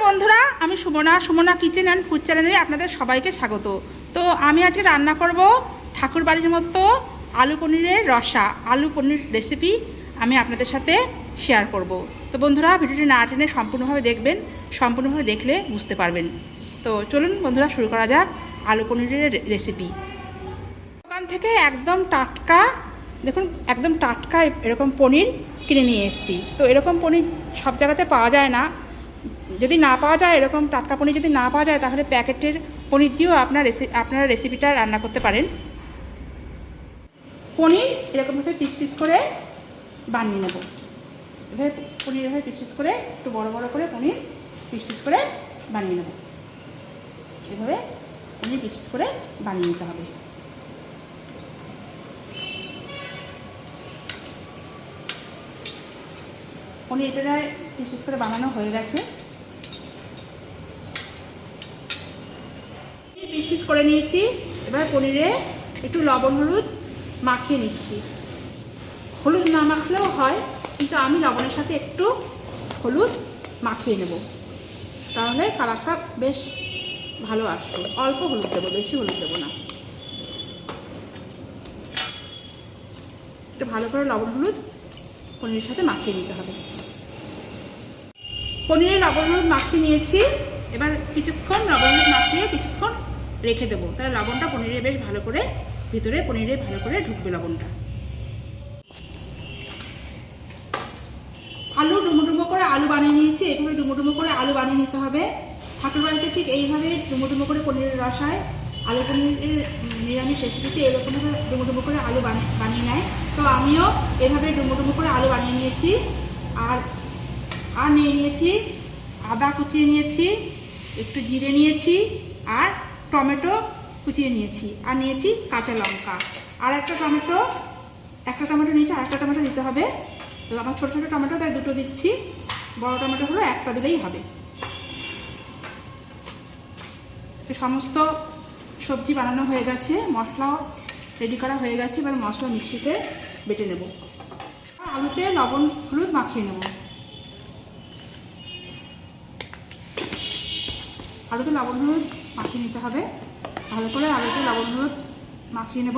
বন্ধুরা, আমি Sumana kitchen and food চ্যানেলে আপনাদের সবাইকে স্বাগত। তো আমি আজকে রান্না করব ঠাকুর বাড়ির মতো আলু পনিরের রসা, আলু পনির রেসিপি আমি আপনাদের সাথে শেয়ার করব। তো বন্ধুরা, ভিডিওটি না টেনে সম্পূর্ণভাবে দেখবেন, সম্পূর্ণভাবে দেখলে বুঝতে পারবেন। তো চলুন বন্ধুরা, শুরু করা যাক আলু পনিরের রেসিপি। দোকান থেকে একদম টাটকা, দেখুন একদম টাটকা এরকম পনির কিনে নিয়ে এসেছি। তো এরকম পনির সব জায়গাতে পাওয়া যায় না। যদি না পাওয়া যায়, এরকম টাটকা পনির যদি না পাওয়া যায়, তাহলে প্যাকেটের পনির দিয়েও আপনারা রেসিপিটা রান্না করতে পারেন। পনির এরকমভাবে পিস পিস করে বানিয়ে নেব। এভাবে পনির এভাবে পিস পিস করে একটু বড় বড় করে পনির পিস পিস করে বানিয়ে নেব। এভাবে পনির পিস পিস করে বানিয়ে নিতে হবে। পনির প্রায় পিস পিস করে বানানো হয়ে গেছে। পিস পিস করে নিয়েছি। এবার পনিরে একটু লবণ হলুদ মাখিয়ে নিচ্ছি। হলুদ না মাখলেও হয়, কিন্তু আমি লবণের সাথে একটু হলুদ মাখিয়ে নেব, তাহলে কালারটা বেশ ভালো আসবে। অল্প হলুদ দেবো, বেশি হলুদ দেবো না। একটু ভালো করে লবণ হলুদ পনিরের সাথে মাখিয়ে নিতে হবে। পনিরে লবণ হলুদ মাখিয়ে নিয়েছি। এবার কিছুক্ষণ লবণ হলুদ মাখিয়ে কিছুক্ষণ রেখে দেবো, তাহলে লবণটা পনিরে বেশ ভালো করে ভিতরে পনিরে ভালো করে ঢুকবে লবণটা। আলু ডুমো ডুমো করে আলু বানিয়ে নিয়েছি। এইভাবে ডুমো ডুমো করে আলু বানিয়ে নিতে হবে। ঠাকুর বাড়িতে ঠিক এইভাবে ডুমো ডুমো করে পনিরের রসায়, আলু পনিরের নিরামিষ রেসিপিতে এরকমভাবে ডুমো ডুমো করে আলু বানিয়ে নেয়। তো আমিও এভাবে ডুমো ডুমো করে আলু বানিয়ে নিয়েছি। আর নিয়ে নিয়েছি আদা কুচিয়ে নিয়েছি, একটু জিরে নিয়েছি, আর টমেটো কুচিয়ে নিয়েছি, আর নিয়েছি কাঁচা লঙ্কা, আর একটা টমেটো নিয়েছি, আর একটা টমেটো দিতে হবে। তো আমার ছোটো ছোটো টমেটো, তাই দুটো দিচ্ছি। বড় টমেটো হলো একটা দিলেই হবে। তো সমস্ত সবজি বানানো হয়ে গেছে, মশলাও রেডি করা হয়ে গেছে। এবার মশলা মিক্সিতে বেটে নেব। আলুতে লবণ হলুদ মাখিয়ে নেব। আলুতে লবণ হলুদ মাখিয়ে নিতে হবে ভালো করে। আলুতে লবণ হলুদ মাখিয়ে নেব।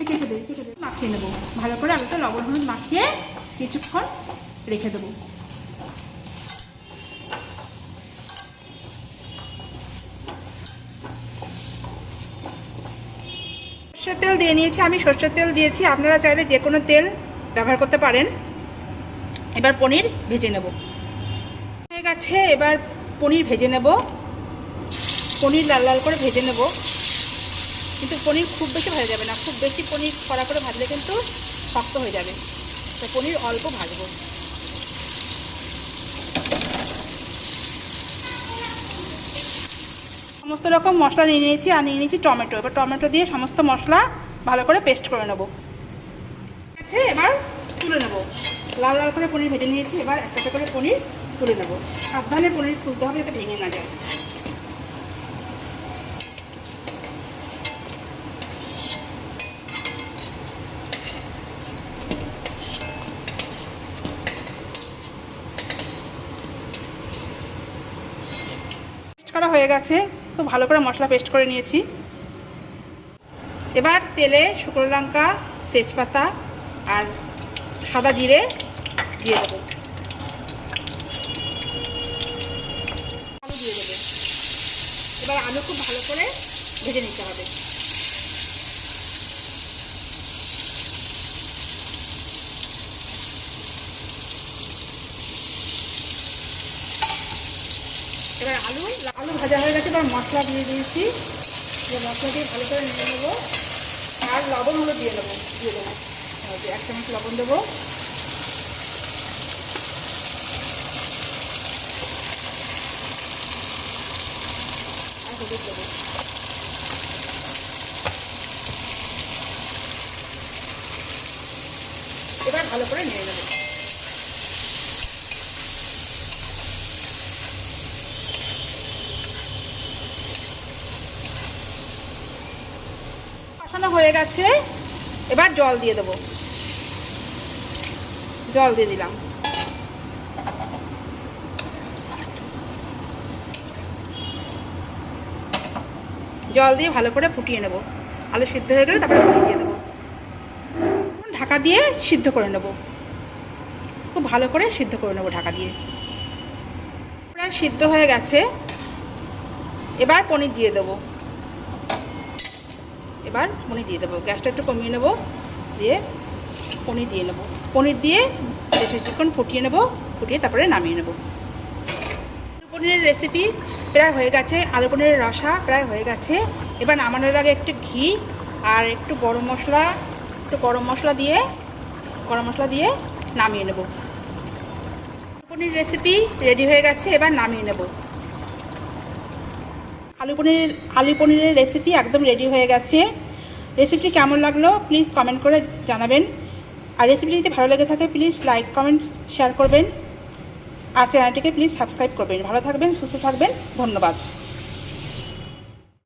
কেটে দে মাখিয়ে নেব ভালো করে। আলুতে লবণ হলুদ মাখিয়ে কিছুক্ষণ রেখে দেবো। সর্ষের তেল দিয়ে নিয়েছি আমি, সর্ষের তেল দিয়েছি। আপনারা চাইলে যে কোনো তেল ব্যবহার করতে পারেন। এবার পনির ভেজে নেব। হয়ে গেছে, এবার পনির ভেজে নেব। পনির লাল লাল করে ভেজে নেব, কিন্তু পনির খুব বেশি ভাজা যাবে না। খুব বেশি পনির কড়া করে ভাজলে কিন্তু শক্ত হয়ে যাবে। তো পনির অল্প ভাজবো। সমস্ত রকম মশলা নিয়ে নিয়েছি, আর নিয়ে নিয়েছি টমেটো। এবার টমেটো দিয়ে সমস্ত মশলা ভালো করে পেস্ট করে নেব। ঠিক আছে, এবার তুলে নেব। লাল লাল করে পনির ভেজে নিয়েছি। এবার একটা করে পনির তুলে নেব। সাবধানে পনির তুলতে হবে, যাতে ভেঙে না যায়। করা হয়ে গেছে, খুব ভালো করে মশলা পেস্ট করে নিয়েছি। এবার তেলে শুকনো লঙ্কা, তেজপাতা আর সাদা জিরে দিয়ে দেবো। আলু দিয়ে দেবো। এবার আলু খুব ভালো করে ভেজে নিতে হবে। এবার আলু ভাজা হয়ে গেছে। এবার মশলা দিয়ে দিয়েছি। মশলা দিয়ে ভালো করে নিয়ে নেবো। আর লবণ হলো দিয়ে দেবো। এক চামচ লবণ দেবো। আর হলুদ দেবো। এবার ভালো করে নিয়ে নেবো। কষানো হয়ে গেছে। এবার জল দিয়ে দেবো। জল দিয়ে দিলাম। জল দিয়ে ভালো করে ফুটিয়ে নেব। আলু সিদ্ধ হয়ে গেলে তারপরে পনির দিয়ে দেবো। ঢাকা দিয়ে সিদ্ধ করে নেব, খুব ভালো করে সিদ্ধ করে নেব ঢাকা দিয়ে। প্রায় সিদ্ধ হয়ে গেছে, এবার পনির দিয়ে দেবো। এবার পনির দিয়ে দেবো, গ্যাসটা একটু কমিয়ে নেব, দিয়ে পনির দিয়ে নেব। পনির দিয়ে বেশ কিছুক্ষণ ফুটিয়ে নেব, ফুটিয়ে তারপরে নামিয়ে নেব। আলু পনিরের রেসিপি প্রায় হয়ে গেছে, আলু পনিরের রসা প্রায় হয়ে গেছে। এবার নামানোর আগে একটু ঘি আর একটু গরম মশলা দিয়ে নামিয়ে নেব। আলু পনির রেসিপি রেডি হয়ে গেছে, এবার নামিয়ে নেব। আলু পনিরের রেসিপি একদম রেডি হয়ে গেছে। রেসিপিটি কেমন লাগলো প্লিজ কমেন্ট করে জানাবেন। আর রেসিপিটি যদি ভালো লেগে থাকে প্লিজ লাইক কমেন্ট শেয়ার করবেন, আর চ্যানেলটিকে প্লিজ সাবস্ক্রাইব করবেন। ভালো থাকবেন, সুস্থ থাকবেন, ধন্যবাদ।